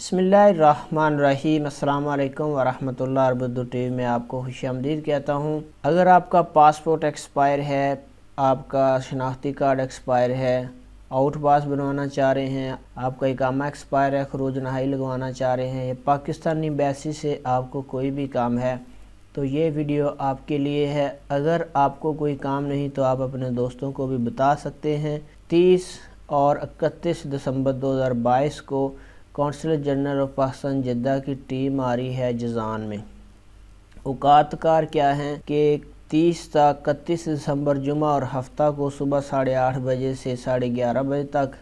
बिस्मिल्लाहिर्रहमानिर्रहीम। अस्सलाम वालेकुम वरहमतुल्लाह। अर्बुद्दू टीवी में आपको खुश आमदीद कहता हूँ। अगर आपका पासपोर्ट एक्सपायर है, आपका शनाख्ती कार्ड एक्सपायर है, आउट पास बनवाना चाह रहे हैं, आपका इकामा एक्सपायर है, खरूज नहाई लगवाना चाह रहे हैं, या पाकिस्तानी एम्बेसी से आपको कोई भी काम है तो ये वीडियो आपके लिए है। अगर आपको कोई काम नहीं तो आप अपने दोस्तों को भी बता सकते हैं। 30 और 31 दिसंबर 2022 को कौंसल जनरल ऑफ पाकिस्तान जिद्दा की टीम आ रही है जज़ान में। औकातकार क्या हैं कि 30 तक 31 दिसंबर जुमा और हफ्ता को सुबह 8:30 बजे से 11:30 बजे तक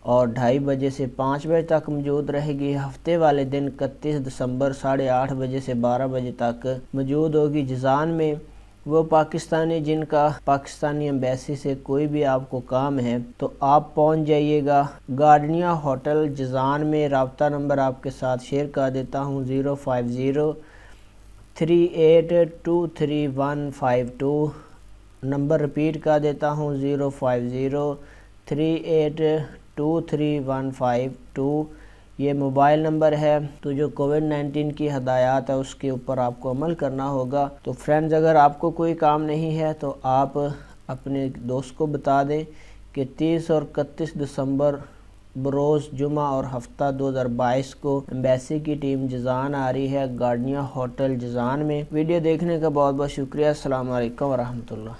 और 2:30 बजे से 5 बजे तक मौजूद रहेगी। हफ्ते वाले दिन 31 दिसंबर 8:30 बजे से 12 बजे तक मौजूद होगी जज़ान में। वो पाकिस्तानी जिनका पाकिस्तानी एम्बेसी से कोई भी आपको काम है तो आप पहुंच जाइएगा गार्डनिया होटल जज़ान में। राब्ता नंबर आपके साथ शेयर कर देता हूँ 05038235152। नंबर रिपीट कर देता हूँ 05038235152। ये मोबाइल नंबर है। तो जो कोविड-19 की हदायत है उसके ऊपर आपको अमल करना होगा। तो फ्रेंड्स, अगर आपको कोई काम नहीं है तो आप अपने दोस्त को बता दें कि 30 और 31 दिसंबर बरोज़ जुमा और हफ्ता 2022 को एम्बेसी की टीम जज़ान आ रही है गार्डनिया होटल जज़ान में। वीडियो देखने का बहुत बहुत शुक्रिया। अस्सलाम वालेकुम वरहमतुल्लाह।